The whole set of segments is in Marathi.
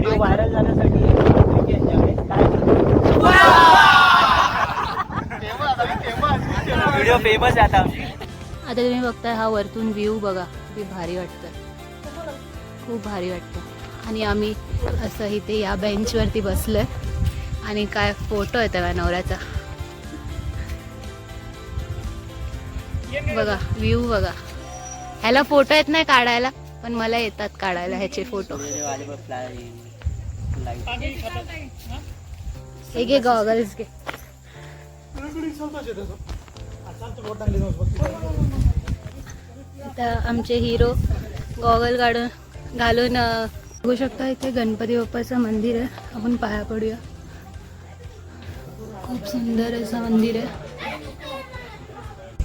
व्हिडिओ व्हायरल जाण्यासाठी व्हिडिओ फेमस आहे आता आमची. आता तुम्ही बघताय हा वरतून व्ह्यू बघा, किती भारी वाटतं, खूप भारी वाटतं. आणि आम्ही असं इथे या बेंचवरती बसलोय आणि काय फोटो येतो का नवऱ्याचा, बघा व्ह्यू बघा. ह्याला फोटो येत नाही काढायला, पण मला येतात काढायला ह्याचे फोटो. हे घे गॉगल्स घे. आता आमचे हिरो गॉगल घालून बघू शकता. इथे गणपती बाप्पाचं मंदिर आहे, आपण पाया पडूया. खूप सुंदर असं मंदिर आहे.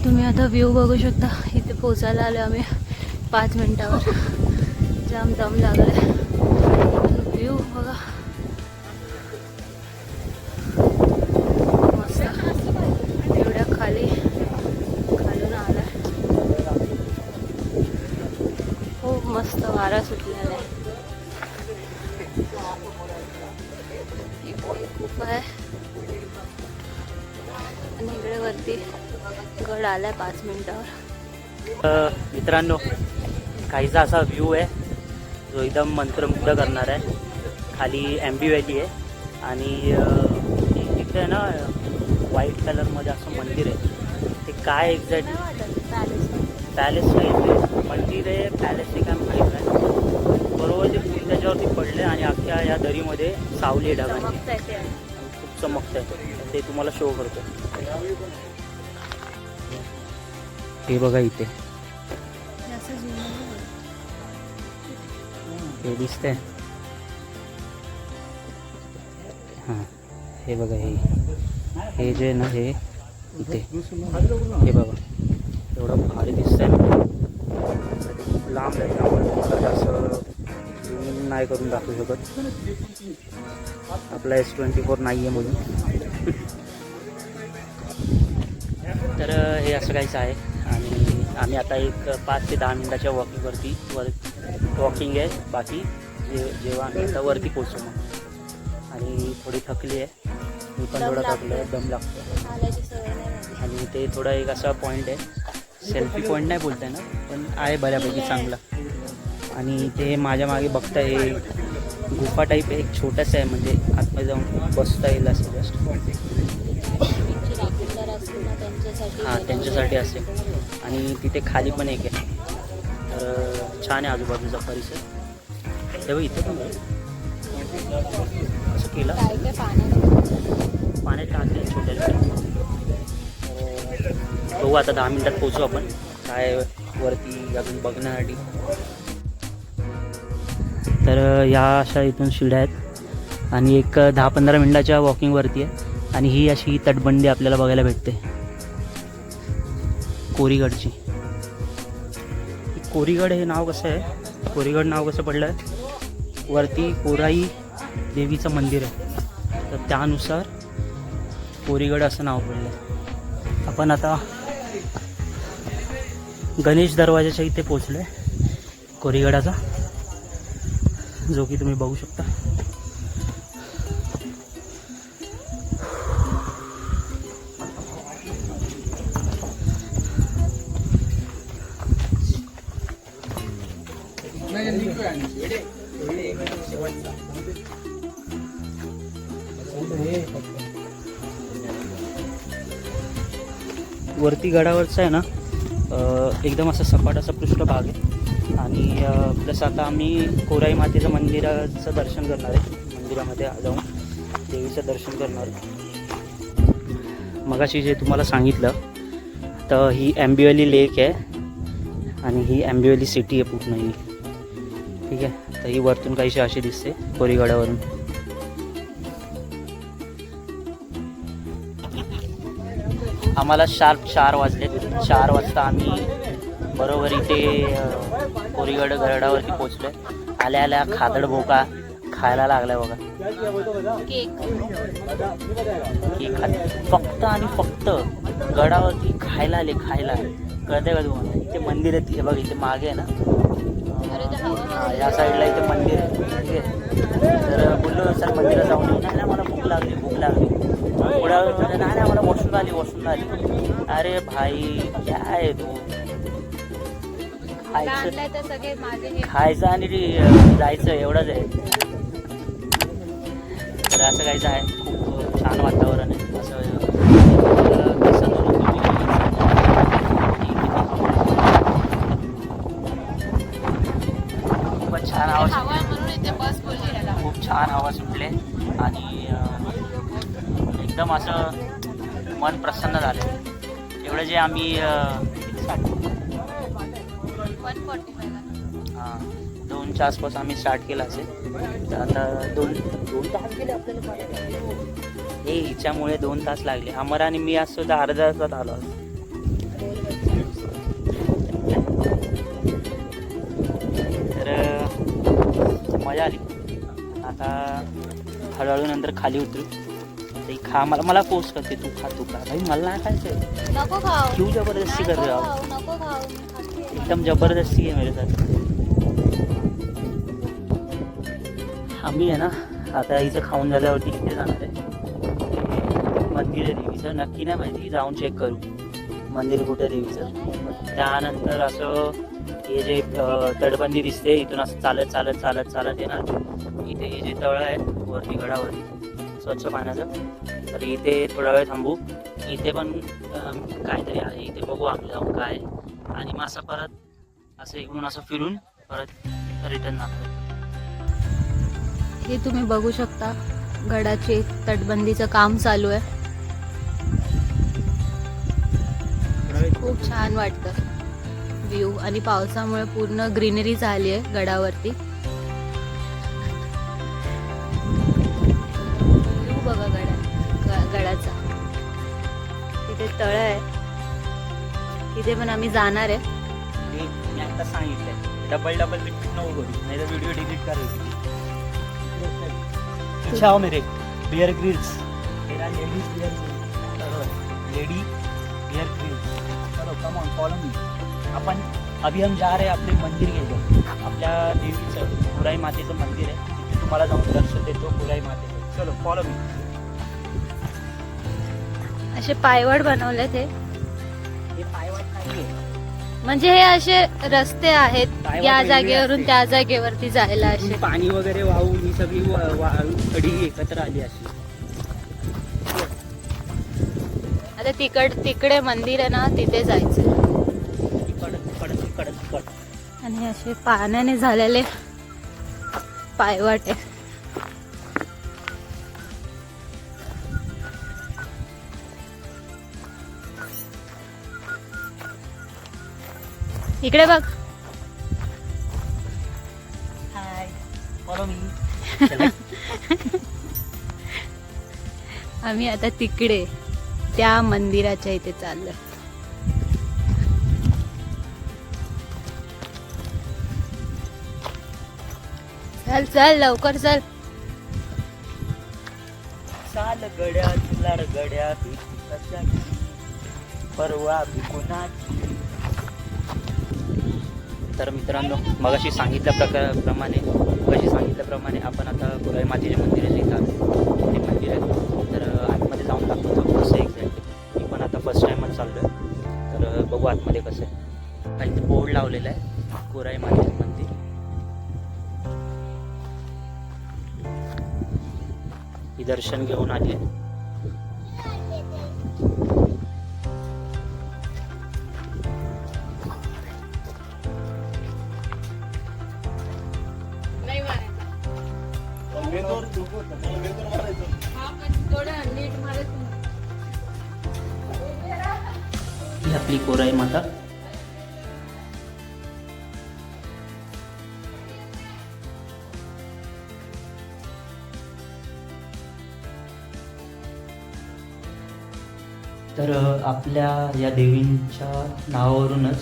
तुम्ही आता व्ह्यू बघू शकता. इथे पोचायला आलो आम्ही 5 मिनिटावर. जाम दम लागलाय. व्ह्यू बघा मस्त. एवढ्या खालून आलाय. खूप मस्त वारा सुटलेला आहे. खूप आहे आणि इकडे वरती गड आलाय 5 मिनिटावर. मित्रांनो, काहीसा असा व्ह्यू आहे जो एकदम मंत्रमुग्ध करणार आहे. खाली एम्बी व्हॅली आहे आणि इथे ना व्हाईट कलरमध्ये असं मंदिर आहे. ते काय एक्झॅक्ट पॅलेस टाईप मंदिर आहे, पॅलेस हे काय माहीत नाही. बरोबर ते फुल त्याच्यावरती पडले आणि अख्ख्या या दरीमध्ये सावली ढगांची खूप चमकत आहे. ते तुम्हाला शो करतो. हे बघा इथे हे दिसतंय. हां हे बघा, हे जे ना हे इथे हे बघा एवढं भारी दिसतंय. लांब आहे त्यामुळे जास्त झूम नाही करून दाखवू शकत. आपला S24 नाही आहे म्हणून. तर हे असं काहीच आहे. आणि आम्ही आता एक 5 ते 10 मिनिटाच्या वॉकिंगवरती वॉकिंग आहे बाकी. जेव्हा आम्ही आता वरती पोचू मग. आणि थोडी थकली आहे मी पण, थोडं थकलं आहे, दम लागतो. आणि ते थोडा एक असा पॉईंट आहे, सेल्फी पॉईंट नाही बोलताय ना, पण आहे बऱ्यापैकी चांगला. आणि ते माझ्या मागे बघता हे गुफा टाईप आहे, एक छोटंसं आहे, म्हणजे आतमध्ये जाऊन बसता येईल असं जस्ट. हां त्यांच्यासाठी असेल. आणि तिथे खाली पण एक आहे. तर छान आहे आजूबाजूचा परिसर. तेव्हा इथे पण असं केलं पाण्यात टाकले छोट्या. बघू आता 10 मिनिटात पोचू आपण काय वरती अजून बघण्यासाठी. तर या अशा इथून शिड्या आहेत आणि एक 10-15 मिनिटाच्या वॉकिंगवरती आहे. आणि ही अशी तटबंदी आपल्याला बघायला भेटते कोरीगडची. कोरीगड हे नाव कसं आहे, कोरीगड नाव कसं पडलं आहे, वरती कोराई देवीचं मंदिर आहे, तर त्यानुसार कोरीगड असं नाव पडलं आहे. आपण आता गणेश दरवाजाच्या इथे पोचलो आहे कोरीगडाचा, जो की तुम्ही बघू शकता. वरती गडावरचा आहे ना एकदम असं सपाट असा पृष्ठभाग आहे. आणि प्लस आता आम्ही कोराई मातेचं मंदिराचं दर्शन करणार आहे. मंदिरामध्ये जाऊन देवीचं दर्शन करणार आहे. मगाशी जे तुम्हाला सांगितलं तर ही एम्बिवली लेक आहे आणि ही एम्बिवली सिटी आहे पूर्ण ही. ठीक आहे, तर ही वरतून काहीशी अशी दिसते कोरीगडावरून. आम्हाला शार्प 4 वाजले. 4 वाजता आम्ही बरोबर इथे कोरीगड गडावरती पोचलोय. आल्या आल्या खादड भोका खायला लागलाय बघा. केक खाल्ले फक्त आणि फक्त गडावरती खायला आले. कळतंय का तुम्हाला? इथे मंदिर आहे, हे बघा इथे मागे आहे ना, या साईडला इथे मंदिर आहे. ठीक आहे, तर बोललो सर मंदिरात जाऊन येऊ. नाही मला भूक लागली थोड्या वेळ म्हणजे नाही मला वॉशरूम आली. अरे भाई काय आहे तू, खायचं आणि जायचं एवढंच आहे. तर असं काहीचं आहे. खूप छान वातावरण आहे. असं खूपच छान खूप छान हवा सुटले आणि एकदम असं मन प्रसन्न झालं. एवढं जे आम्ही 2च्या आसपास आम्ही स्टार्ट केलं असेल. तर आता दोन तास गेले आपल्याला. हे हिच्यामुळे 2 तास लागले. अमर आणि मी आज सुद्धा अर्ध्या तासात आलो. तर मजा आली. आता हळूहळू नंतर खाली उतरू. ते खा मला फोर्स करते तू खा भाई मला नाही खायचं. नको खाऊ. क्यों जबरदस्ती कर रहे हो. नको खाऊ. एकदम जबरदस्ती आहे मेरे साथ. आम्ही आहे ना आता इथं खाऊन झाल्यावरती इथे जाणार आहे. मंदिर आहे देवीचं. नक्की नाही माहिती, जाऊन चेक करू मंदिर कुठे देवीचं. त्यानंतर असं हे जे तटबंदी दिसते इथून असं चालत येणार. इथे हे जे तळ आहे वरती गडावरती स्वच्छ पाण्याचं, तर इथे थोडा वेळ थांबू. इथे पण काहीतरी आहे, इथे बघू आम्ही जाऊन काय. आणि मग असं परत असं इकडून असं फिरून परत रिटर्न जाणार. हे तुम्ही बघू शकता गडाचे तटबंदीचं काम चालू आहे. खूप छान वाटतं व्ह्यू आणि पावसामुळे पूर्ण ग्रीनरी झाली आहे गडावरती. व्ह्यू बघा गडाचा. तिथे तळ आहे, तिथे पण आम्ही जाणार आहे. मी आता सांगितलंय डबल रिपीट नको करू, नाही तर व्हिडिओ डिलीट करायची. पीछे आओ मेरे बियर ग्रिल्स. मेरा लेडी बियर ग्रिल्स. चलो कम ऑन फॉलो मी. आपण अभी हम जा रहे हैं आपले मंदिर घ्यायचं. आपल्या देवीचं पुराई मातेचं मंदिर आहे. तिथे तुम्हाला जाऊन दर्शन देतो पुराई मातेचं. चलो फॉलो मी. असे पायवाट बनवलेत हे पायवाट नाहीये, म्हणजे हे असे रस्ते आहेत या जागेवरून त्या जागेवरती जायला. असे पाणी वगैरे वाहून ही सगळी कडी एकत्र आली अशी. आता तिकडे मंदिर आहे ना, तिथे जायचं. आणि असे पाण्याने झालेले पायवाट आहे. इकडे बघ. हाय फॉलो मी. आम्ही आता तिकडे त्या मंदिराच्या इथे चाललो. चल लवकर चल. चाल गड्या तुलार गड्या परवा भिकुनाची. तर मित्रांनो मगाशी सांगितल्याप्रमाणे आपण आता पुराई मातेच्या मंदिराच्या इथं आलो. ते मंदिर आहे, तर आतमध्ये जाऊन दाखवतो कसं एक्झॅक्ट. मी पण आता फर्स्ट टाईमच चाललो आहे, तर बघू आतमध्ये कसं आहे. काही ते बोर्ड लावलेला आहे पुराई मातेचं मंदिर. ही दर्शन घेऊन आली आहे. ही आपली कोराई माता. तर आपल्या या देवींच्या नावावरूनच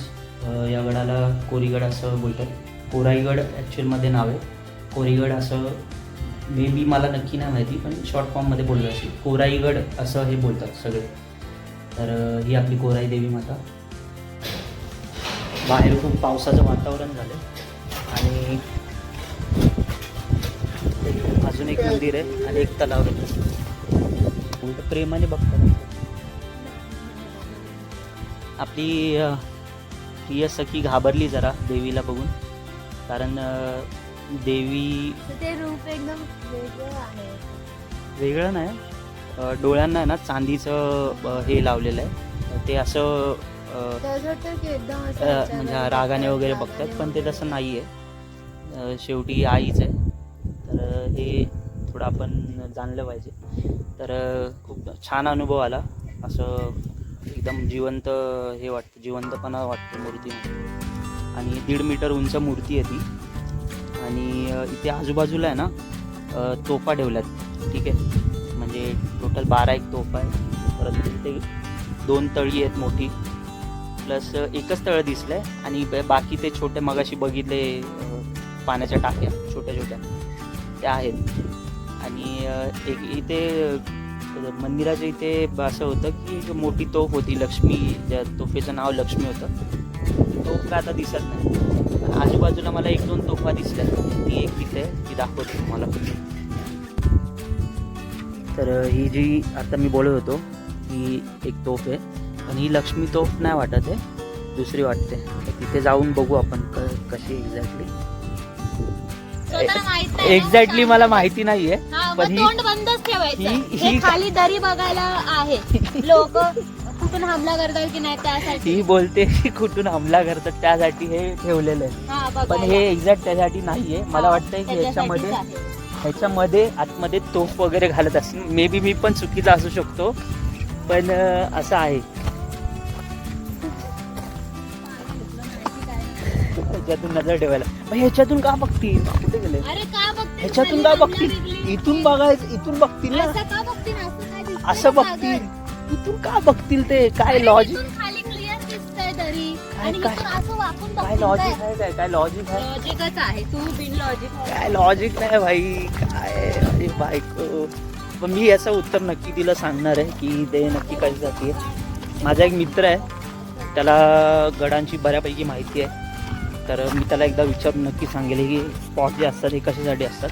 या गडाला कोरीगड असं बोलतात. कोराईगड ॲक्च्युअलमध्ये नाव आहे. कोरीगड असं मे बी मला नक्की नाही माहिती, पण शॉर्ट फॉर्ममध्ये बोललं असेल. कोराईगड असं हे बोलतात सगळे. तर ही आपली कोराई देवी माता. बाहेर खूप पावसाचं वातावरण झालं आणि एक मंदिर आहे आणि एक तलाव आहे. उलट प्रेमाने बघतात. आपली ही सखी घाबरली जरा देवीला बघून, कारण देवी ते रूप एकदम वेगळं आहे. वेगळं नाही, डोळ्यांना आहे ना चांदीचं हे लावलेलं आहे. ते असं म्हणजे रागाने वगैरे बघतात, पण ते तसं नाही आहे. शेवटी आईच आहे, तर हे थोडं आपण जाणलं पाहिजे. तर खूप छान अनुभव आला. असं एकदम जिवंत हे वाटतं, जिवंतपणा वाटतो मूर्तीमध्ये. आणि 1.5 मीटर उंच मूर्ती आहे ती. आणि इथे आजूबाजूला आहे ना तोफा ठेवल्यात, ठीक आहे. म्हणजे टोटल 12 तोफा आहे. परत इथे 2 तळी आहेत मोठी, प्लस एकच तळं दिसलं आहे. आणि बाकी ते छोटे मगाशी बघितले पाण्याच्या टाक्या छोट्या छोट्या त्या आहेत. आणि एक इथे मंदिराच्या इथे असं होतं की मोठी तोफ होती लक्ष्मी, ज्या तोफेचं नाव लक्ष्मी होतं. तोफ का आता दिसत नाही. आजूबाजूला मला 1-2 तोफा दिसल्या, ती एक तिथे ती दाखवते तुम्हाला. तर ही जी आता मी बोलत होतो ही एक तोफ आहे, पण ही लक्ष्मी तोफ नाही वाटत आहे, दुसरी वाटते. तर तिथे जाऊन बघू आपण कशी एक्झॅक्टली मला माहिती नाहीये. पण तोंड बंदच ठेवायचं. ही खाली दरी बघायला आहे. लोक कुठून हमला करतात की नाही त्यासाठी ही बोलते की कुठून हमला करतात त्यासाठी हे ठेवलेलं आहे. पण हे एक्झॅक्ट त्यासाठी नाहीये. मला वाटतंय की ह्याच्यामध्ये आतमध्ये तोफ वगैरे घालत असेल. मे बी मी पण चुकीचा असू शकतो, पण असं आहे. ह्याच्यातून नजर ठेवायला. ह्याच्यातून का बघतील, कुठे गेले? ह्याच्यातून का बघतील? इथून बघायचं, इथून बघतील ना, असं बघतील. इथून का बघतील? ते काय लॉजिक, काय लॉजिक आहे? काय लॉजिक आहे? काय लॉजिक नाही भाई, काय. अरे बायको, पण मी याचं उत्तर नक्की तिला सांगणार आहे की ते नक्की कशासाठी आहे. माझा एक मित्र आहे, त्याला गडांची बऱ्यापैकी माहिती आहे. तर मी त्याला एकदा विचारून नक्की सांगेल की स्पॉट जे असतात हे कशासाठी असतात.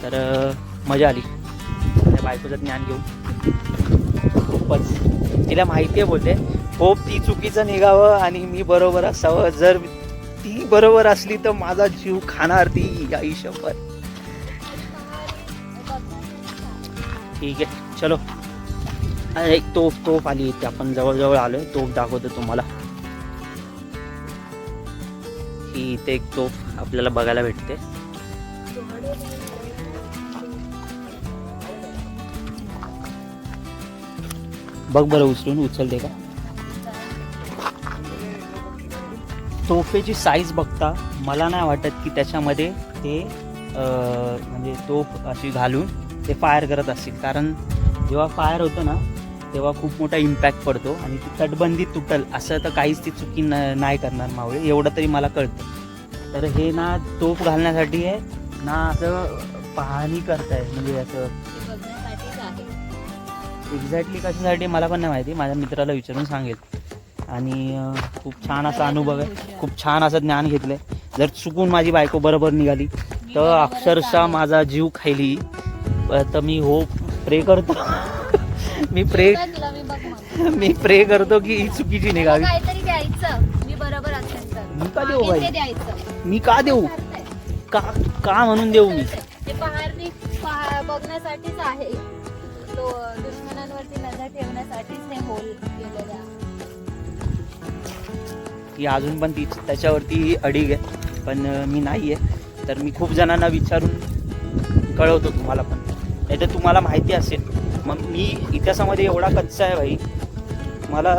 तर मजा आली त्या बायकोचं ज्ञान घेऊन. खूपच तिला माहिती आहे. बोलते होप ती चुकीचं निघावं आणि मी बरोबर असावं. जर ती बरोबर असली तर माझा जीव खाणार ती आयुष्यभर. ठीक आहे, चलो. एक तोफ आली इथे, आपण जवळजवळ आलोय. तोफ दाखवतो तुम्हाला. ही इथे एक तोफ आपल्याला बघायला भेटते. बघ बरं, उचलते का? तोफेची साईज बघता मला नाही वाटत की त्याच्यामध्ये ते म्हणजे तोफ अशी घालून ते फायर करत असतील. कारण जेव्हा फायर होतं ना तेव्हा खूप मोठा इम्पॅक्ट पडतो आणि ती तटबंदी तुटल असं तर काहीच ती चुकी नाही करणार मावळे, एवढं तरी मला कळतं. तर हे ना तोफ घालण्यासाठी आहे ना असं पाहणी करताय, म्हणजे असं एक्झॅक्टली कशासाठी मला पण नाही माहिती. माझ्या मित्राला विचारून सांगेल. आणि खूप छान असा अनुभव आहे, खूप छान असं ज्ञान घेतलंय. जर चुकून माझी बायको बरोबर निघाली तर अक्षरशः माझा जीव खायली. तर मी प्रे करतो मी प्रे करतो की ही चुकीची निघावी. मी का देऊ बाई? मी का देऊ? का म्हणून देऊ? मी बघण्यासाठीच आहे, तो दुश्मनांवरती नजर ठेवण्यासाठीच हे होल केलेलं आहे. ती अजून पण ती त्याच्यावरती अडीग आहे, पण मी नाही आहे. तर मी खूप जणांना विचारून कळवतो तुम्हाला पण, नाही तर तुम्हाला माहिती असेल. मग मी इतिहासामध्ये एवढा कच्चा आहे भाई, मला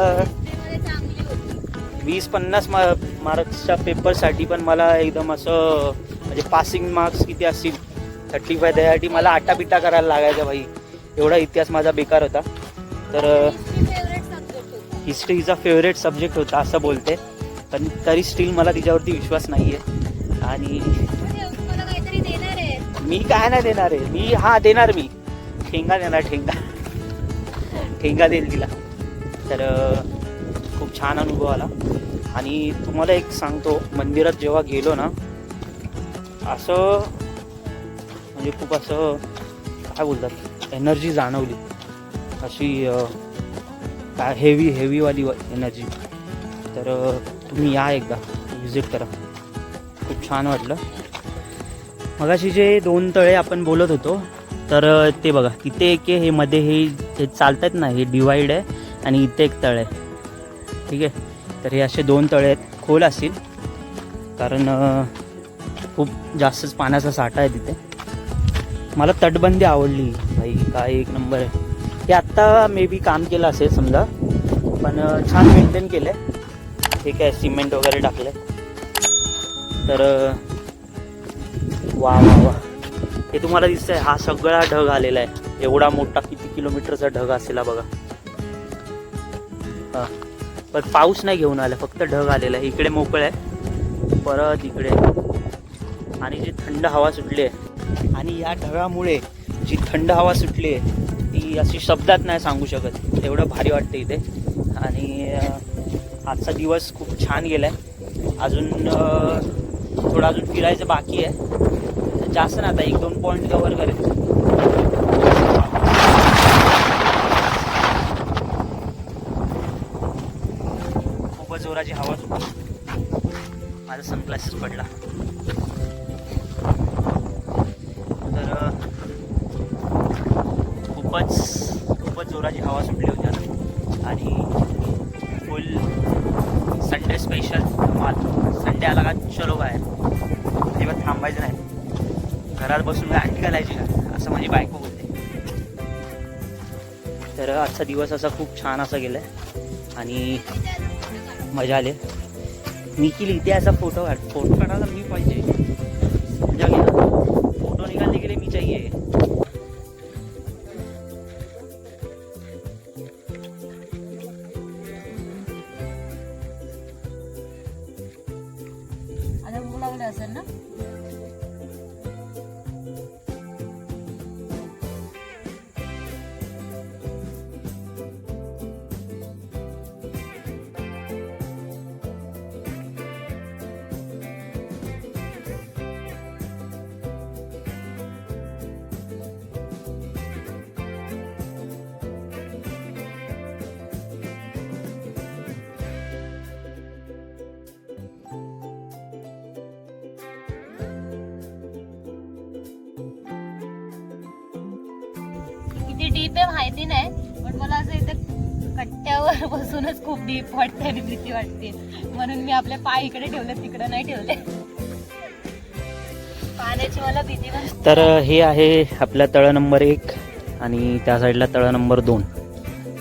20-50 मार्क्सच्या पेपरसाठी पण मला एकदम असं म्हणजे पासिंग मार्क्स किती असतील 35 त्यासाठी मला आटापिटा करायला लागायचा भाई. एवढा इतिहास माझा बेकार होता. तर हिस्ट्रीचा फेवरेट सब्जेक्ट होता असं बोलते, पण तरी स्टील मला तिच्यावरती विश्वास नाही आहे. आणि मी काय नाही देणार आहे. मी देणार, मी ठेंगा देणार, ठेंगा देईल तिला. तर खूप छान अनुभव आला. आणि तुम्हाला एक सांगतो, मंदिरात जेव्हा गेलो ना असं म्हणजे खूप असं काय बोलतात एनर्जी जाणवली अशी काय हेवीवाली एनर्जी. तर तुम्ही या एकदा व्हिजिट करा, खूप छान वाटलं. मगाशी जे 2 तळे आपण बोलत होतो तर ते बघा तिथे एक हे मध्ये हे चालतात ना, हे डिवाईड आहे आणि इथे एक तळ आहे. ठीक आहे, तर हे असे 2 तळे आहेत, खोल असतील कारण खूप जास्तच पाण्याचा साठा आहे तिथे. मला तटबंदी आवडली भाई, काय एक नंबर आहे. हे आत्ता मे बी काम केलं असेल समजा, पण छान मेंटेन केलं आहे. ठीक आहे, सिमेंट वगैरे टाकलं आहे. तर वा वा वा, हे तुम्हाला दिसतंय हा सगळा ढग आलेला आहे. एवढा मोठा किती किलोमीटरचा ढग असेल बघा. हां, पण पाऊस नाही घेऊन आला, फक्त ढग आलेला आहे. इकडे मोकळं आहे, परत इकडे, आणि जी थंड हवा सुटली आहे, आणि या ढगामुळे जी थंड हवा सुटली आहे ती अशी शब्दात नाही सांगू शकत, एवढं भारी वाटतं इथे. आणि आजचा दिवस खूप छान गेला आहे. अजून थोडं अजून फिरायचं बाकी आहे, जास्त ना, आता 1-2 पॉईंट कवर करेल. खूपच जोराची हवा सुटली, माझा सनग्लासेस पडला. तर खूपच जोराची हवा सुटली होती आता, आणि फुल संडे स्पेशल माल. संडे आला का चलो बाहेर, तेव्हा थांबायचं नाही, घरात बसून गाडी घालायची का असं माझी बायको बोलते. तर आजचा दिवस असा खूप छान असा गेला आहे आणि मजा आली. मी केली इथे असा फोटो काढायला मी पाहिजे, फोटो निकालने के लिए मी चाहिए. आता भूक लागली असेल ना. किती डीप आहे माहिती नाही, पण मला असं इथे कट्ट्यावर बसूनच खूप डीप वाटते आणि भीती वाटते, म्हणून मी आपले पाय इकडे ठेवले, तिकडे नाही ठेवले. पाण्याची मला भीती पण. तर हे आहे आपला तळ नंबर 1 आणि त्या साईडला तळ नंबर 2.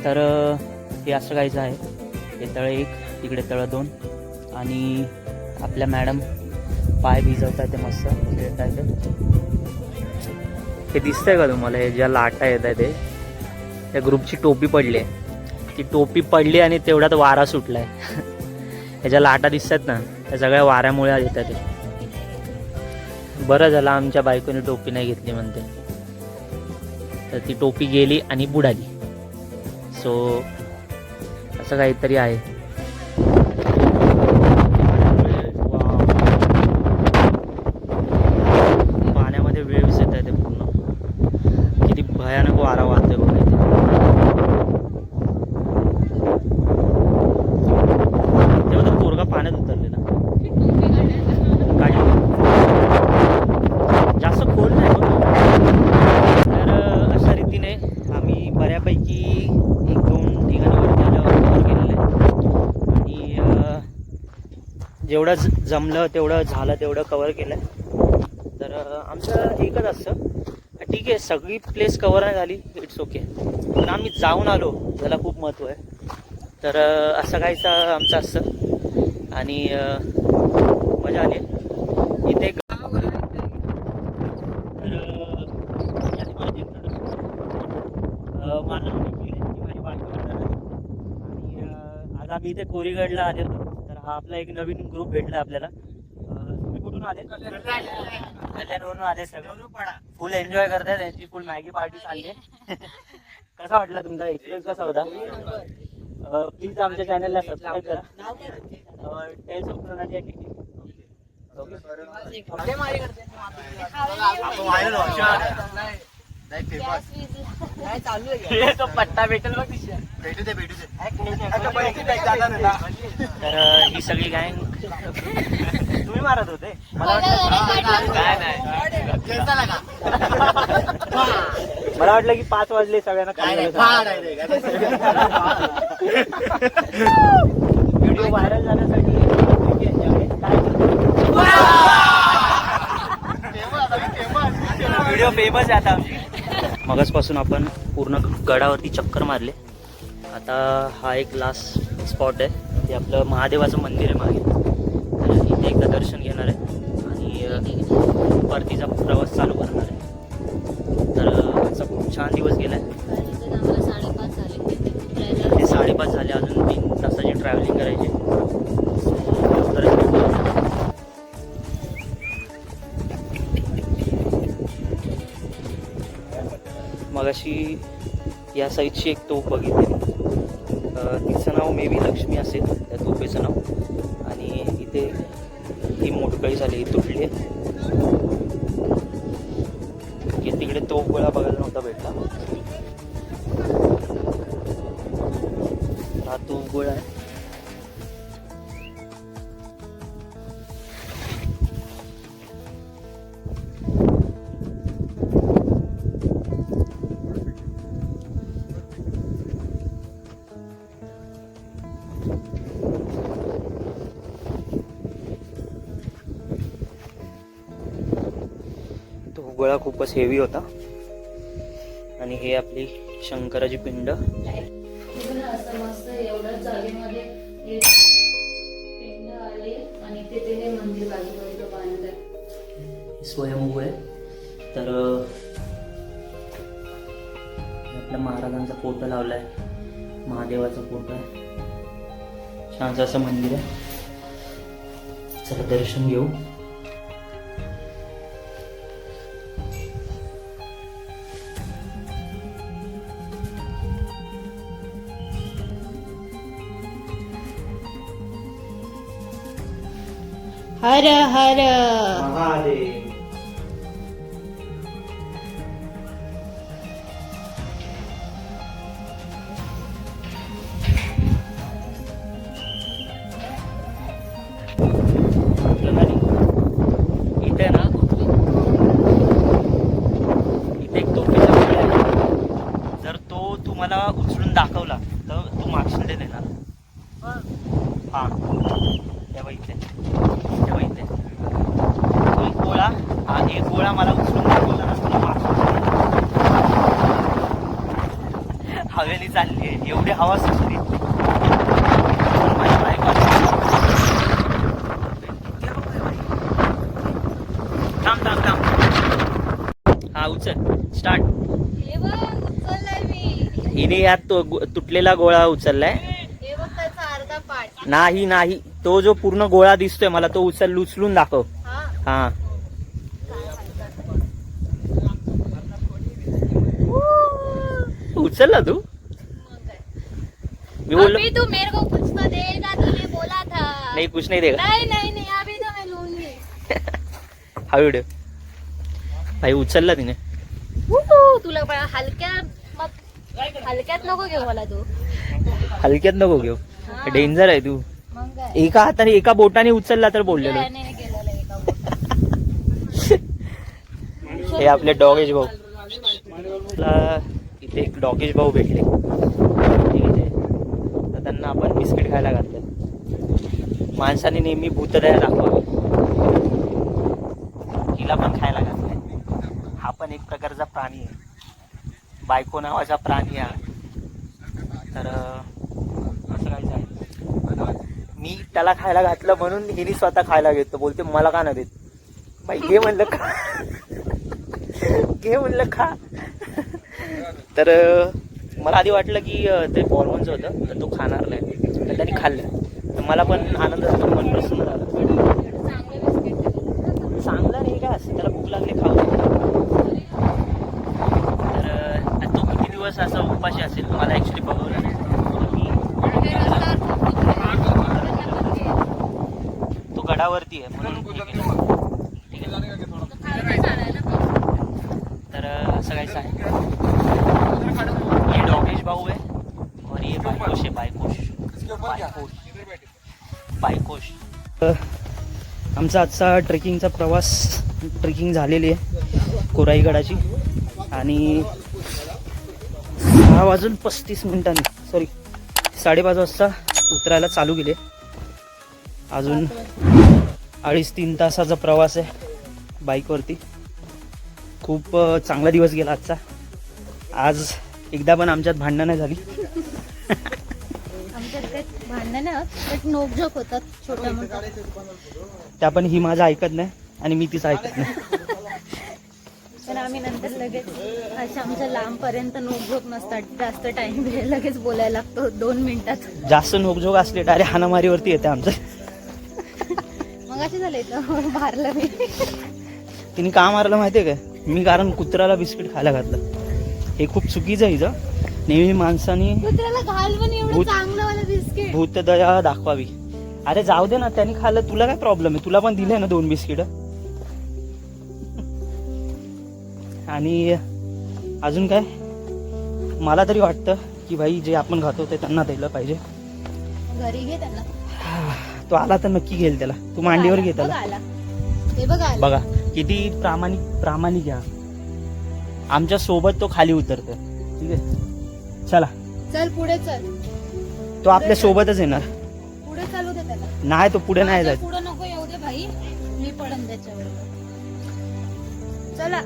तर हे असं काहीचं आहे. हे तळ 1, तिकडे तळ 2, आणि आपल्या मॅडम पाय भिजवतात ते मस्त खेळत आहे. हे दिसतंय का तुम्हाला, हे ज्या लाटा येत आहे ते त्या ग्रुपची टोपी पडली आहे. ती टोपी पडली आणि तेवढ्यात वारा सुटलाय. ह्या ज्या लाटा दिसतात ना, त्या सगळ्या वाऱ्यामुळे येतात. ते बरं झालं आमच्या बायकोने टोपी नाही घेतली म्हणते, तर ती टोपी गेली आणि बुडाली. सो असं काहीतरी आहे. पाण्यामध्ये वेव्स येत आहे, ते पूर्ण किती भयानक वारा वाहतोय बघ इथे. तेव्हा तर पोरगा पाण्यात उतरलेला. काय जास्त खोल नाही बघ. तर अशा रीतीने आम्ही बऱ्यापैकी 1-2 ठिकाणावरती आल्यावर कव्हर केलेलं आहे, आणि जेवढं जमलं तेवढं झालं तेवढं कव्हर केलं आहे. तर आमचं एकच असतं, ठीक आहे सगळी प्लेस कव्हर नाही झाली, इट्स ओके, पण आम्ही जाऊन आलो त्याला खूप महत्त्व आहे. तर असं काहीच आमचं असतं, आणि मजा आली इथे. आज आम्ही इथे कोरीगडला आले होतो. तर हा आपला एक नवीन ग्रुप भेटला आपल्याला. तुम्ही कुठून आले? कल्याणवरून आले सगळे, फुल एन्जॉय करताय, त्यांची फुल मॅगी पार्टी चालली आहे. कसा वाटला तुमचा एक्सपिरियन्स, कसा होता? प्लीज आमच्या चॅनलला सबस्क्राईब करा. Tales of Pranati. तो पट्टा भेटेल बघ तर ही सगळी गँग तुम्ही मारत होते मला मला वाटलं की 5 वाजले सगळ्यांना व्हिडिओ व्हायरल जाण्यासाठी व्हिडिओ फेमस आहे आता. मगाचपासून आपण पूर्ण गडावरती चक्कर मारले. आता हा एक लास्ट स्पॉट आहे, ते आपलं महादेवाचं मंदिर आहे मागे, तर इथे एकदा दर्शन घेणार आहे आणि परतीचा प्रवास चालू करणार आहे. तर आजचा खूप छान दिवस गेला आहे. ते 5:30 झाले, अजून 3 तासाची ट्रॅव्हलिंग करायची. मगाशी या साईडची एक तोफ बघितली, तिचं नाव मे बी लक्ष्मी असेल त्या तोफेचं नाव. आणि इथे ही मोडकळी झाली, तुटली आहे. तिकडे तोफ गोळा बघायला नव्हता भेटला. हा तोफ गोळा आहे. गोळा खूपच हेवी होता. आणि हे आपली शंकराची पिंड. असं मस्त एवढ्याच जागेमध्ये पिंड आली आणि तिथे हे मंदिर बाजूबाजूला बांधलंय. स्वयंभू आहे. तर आपल्या महाराजांचा फोटो लावलाय, महादेवाचा फोटो आहे. छानसं असं मंदिर आहे. चला दर्शन घेऊ. हर हर महादेव. इथे ना, इथे एक तोफेचा गोळा आहे. जर तो तुम्हाला उचलून दाखवला तर तू मागशील ते देणार. हा तेव्हा इथे तो एक गोळा, हा एक गोळा मला उचलून दाखवला ना तुला मागशील. हवेली चालली आहे, एवढी हवा सुटली. थांब. हा उचल, स्टार्ट. हिने यात तो तुटलेला गोळा उचललाय. नाही, तो जो पूर्ण गोळा दिसतोय मला तो उचलून दाखव. हा उचलला तू. मी बोललो तू मेरे को कुछ तो देगा, तूने बोला था. नाही, कुछ नाही देगा. नहीं अभी तो मैं लूंगी. हा व्हिडिओ भाई उचलला तिने. तुला हलक्यात नको घेऊ मला तू. हलक्यात नको घेऊ, डेंजर आहे तू. मग काय? एका हाताने एका बोटाने उचलला तर बोललेलो. हे आपले डॉगेश भाऊ. इथे एक डॉगेश भाऊ भेटले, तर त्यांना आपण बिस्किट खायला घातलं. माणसाने नेहमी भूतदया दाखवावी, हिला पण खायला घातलंय. हा पण एक प्रकारचा प्राणी आहे, बायको नावाचा प्राणी आहे. तर असं काहीच आहे. मी त्याला खायला घातलं म्हणून हिने स्वतः खायला घेतो. बोलते मला का नाही देत. बाई घे म्हणलं खा. तर मला आधी वाटलं की ते बॉर्मनचं होतं तर तो खाणार नाही, तर त्यांनी खाल्लं. तर मला पण आनंद झाला, मन प्रसन्न झालं. चांगलं नाही काय असं, त्याला भूक लागली खाऊ. तर तो किती दिवस असा उपाशी असेल मला ॲक्च्युली बघवलं नाही. तो गडावरती आहे म्हणून हे केलं. ठीक आहे. तर असं काहीच आहे. ये डॉगेश भाऊ है और ये बायकोश है. बायकोश. आमचा आजचा ट्रेकिंगचा प्रवास ट्रेकिंग झालेली आहे कोराईगडाची आणि 6:35 सॉरी 5:30 वाजता उतरायला चालू केले. अजून 2.5-3 तासाचा प्रवास आहे बाईकवरती. खूप चांगला दिवस गेला आजचा. आज एकदा पण आमच्यात भांडणं नाही झाली. आमच्यात काही भांडणं नाही होत, एक नोकझोक होतात छोट्या मोठ्या. त्या पण ही माझं ऐकत नाही आणि मी तिचं ऐकत नाही. पण आम्ही नंतर लगेच अशा आमच्या लांबपर्यंत नोकझोक नसतात. जास्त टाइम लगेच बोलायला लागतो 2 मिनिटात. जास्त नोकझोक असले डायरेक्ट हाणामारीवरती येते आमचं. मग असे झाले तर मारलं मी. तिने का मारलं माहितीये का? मी कारण कुत्र्याला बिस्किट खायला घातलं. हे खूप चुकीचं आहे हिचं. नेहमी माणसाने कुत्र्याला घाल पण एवढं चांगलं वाला बिस्किट. भूतदया दाखवावी. अरे जाऊ दे ना, त्यांनी खाल्लं, तुला काय प्रॉब्लेम आहे? तुला पण दिले ना 2 बिस्किट. आणि अजून काय, मला तरी वाटतं की भाई जे आपण खातो ते त्यांना द्यायला पाहिजे. घरी घे त्यांना. तो आला तर नक्की घेईल त्याला. तू मांडीवर घे त्याला. हे बघा किती प्रामाणिक घ्या. आमच्या सोबत तो खाली उतरतो. ठीक आहे, चला चल पुढे चल. तो आपल्या सोबतच येणार. पुढे चालू दे त्याला. नाही, तो पुढे नाही जायचं. पुढे नको येऊ दे भाई, मी पडन त्याच्यावर. चला.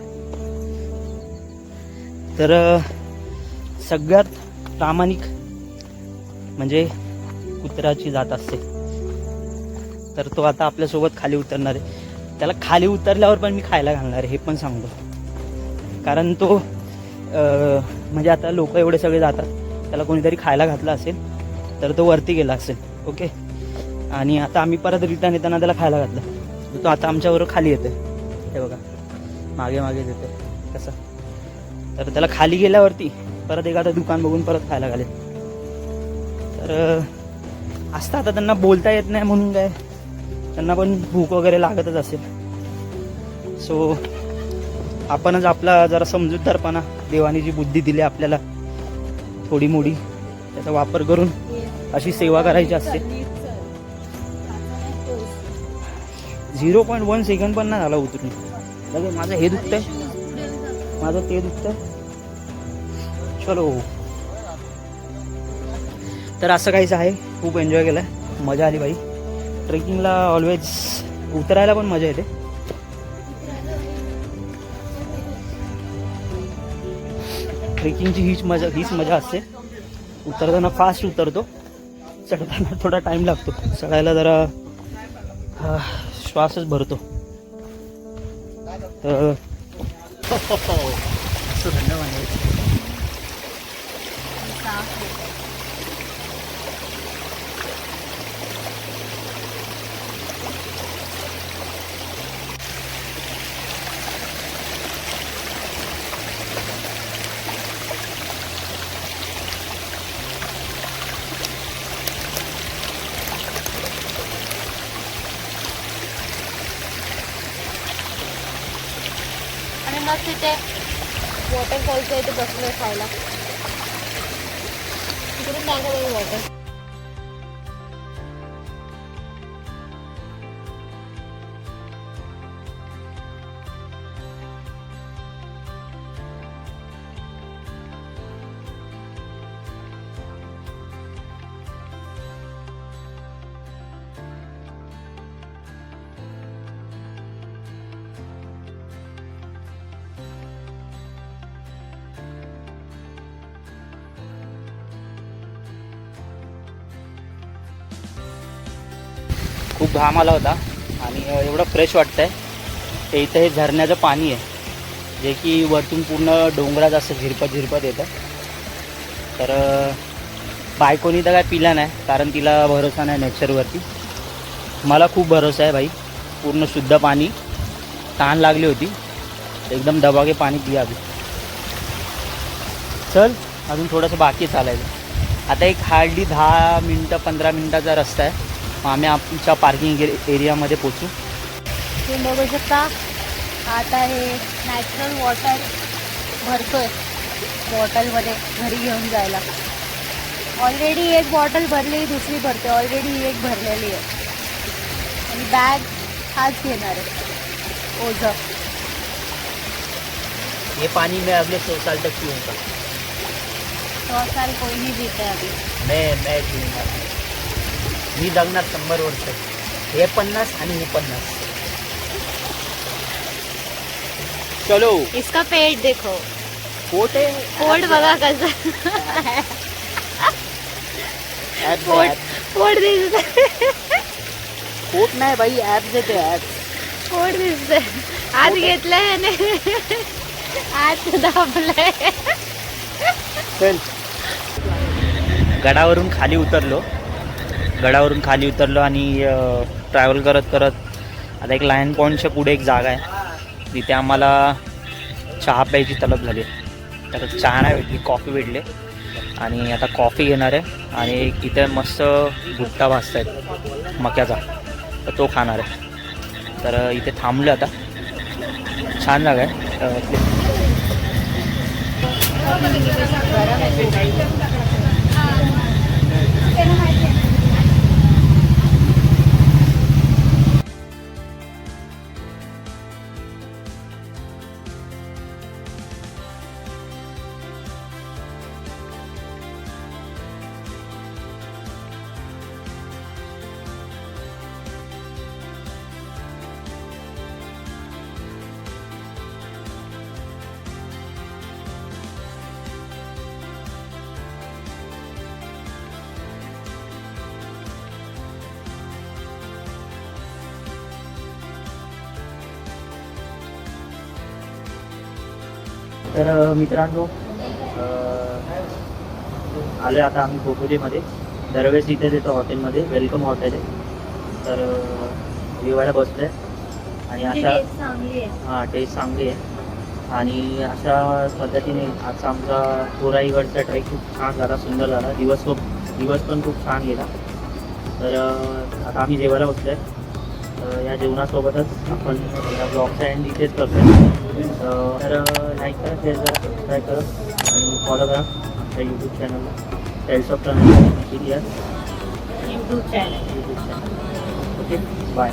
तर सगळ्यात प्रामाणिक म्हणजे कुत्र्याची जात असते. तर तो आता आपल्यासोबत खाली उतरणार आहे. त्याला खाली उतरल्यावर पण मी खायला घालणार आहे, हे पण सांगतो. कारण तो म्हणजे आता लोक एवढे सगळे जातात, त्याला कोणीतरी खायला घातलं असेल तर तो वरती गेला असेल. ओके. आणि आता आम्ही परत रिटर्न येताना त्याला खायला घातलं. तो आता आमच्याबरोबर खाली येतोय. हे बघा, मागे येतोय कसं. तर त्याला खाली गेल्यावरती परत एखादं दुकान बघून परत खायला घालेल. तर असतं. आता त्यांना बोलता येत नाही म्हणून काय, त्यांना पण भूक वगैरे लागतच असेल. सो आपणच आपला जरा समजूतदारपणा, देवाने जी बुद्धी दिली आपल्याला थोडी मोडी, त्याचा वापर करून अशी सेवा करायची असते. 0.1 सेकंड पण नाही झाला उतरून. लगे माझं हे दुखतंय, माझं ते दुखतंय. चलो. तर असं काहीच आहे. खूप एन्जॉय केलाय, मजा आली बाई. ट्रेकिंगला ऑलवेज उतरायला पण मजा येते. ट्रेकिंगची हीच मजा असते. उतरताना फास्ट उतरतो, चढताना थोडा टाइम लागतो. चढायला जरा श्वासच भरतो. तर आणि मग तिथे वॉटरफॉलच्या इथे बसलोय खायला. तिकडून दाखव वॉटर. खूप घाम आला होता आणि एवढं फ्रेश वाटतंय. ते इथं हे झरण्याचं पाणी आहे, जे की वरतून पूर्ण डोंगरात असं झिरपत येतं. तर बायकोनी तर काय पिला नाही, कारण तिला भरोसा नाही नेचरवरती. मला खूप भरोसा आहे भाई. पूर्ण शुद्ध पाणी. तहान लागली होती, एकदम दबाके पाणी पिया अभी. चल, अजून थोडंसं बाकी चालायचं. आता एक हार्डली 10 मिनटं 15 मिनटाचा रस्ता आहे. मग आम्ही आमच्या पार्किंग एरियामध्ये पोचू. तुम्ही बघू शकता आता हे नॅचरल वॉटर भरतोय बॉटलमध्ये घरी घेऊन जायला. ऑलरेडी एक बॉटल भरली, दुसरी भरते. ऑलरेडी ही एक भरलेली आहे आणि बॅग हाच घेणार आहे ओझं. ये पानी मैं अगले 100 साल तक पीऊँगा. 100 साल कोई नहीं जीता है अभी. मैं पीऊँगा. मी जगणार 100 वर्ष. हे 50 आणि हे 50. चलो. इसका पेट देखो. पोट आहे. पोट बघा कसं. पोट दिसतंय. पोट नाही बाई, ॲप्स येते ॲप्स. पोट दिसतंय. आत घेतलंय आणि आत दाबलंय. चल. गडावरून खाली उतरलो आणि ट्रॅव्हल करत करत आता एक लायन पॉईंटच्या पुढे एक जागा आहे, तिथे आम्हाला चहा प्यायची तलब झाली. तर चहा नाही भेटली, कॉफी भेटले आणि आता कॉफी घेणार आहे आणि इथे मस्त भुट्टा भाजत आहेत मक्याचा, तर तो खाणार आहे. तर इथे थांबलो आता. छान जागा आहे. तर मित्रांनो, आलो आता आम्ही खोपोलीमध्ये. दरवेळेस इथेच येतो हॉटेलमध्ये, वेलकम हॉटेल आहे. तर जेवायला बसलो आहे आणि अशा टेस्ट चांगली आहे आणि अशा पद्धतीने आजचा आमचा कोराईगडचा ट्रेक खूप छान झाला, सुंदर झाला. दिवस पण खूप छान गेला. तर आता आम्ही जेवायला बसलो आहे. या जेवणासोबतच आपण या ब्लॉगचा एंड इथेच करतो. तर लाईक करा, शेअर करा, सबस्क्राईब करा आणि फॉलो करा आमच्या यूट्यूब चॅनलला. Tales of travel YouTube channel. Okay, bye.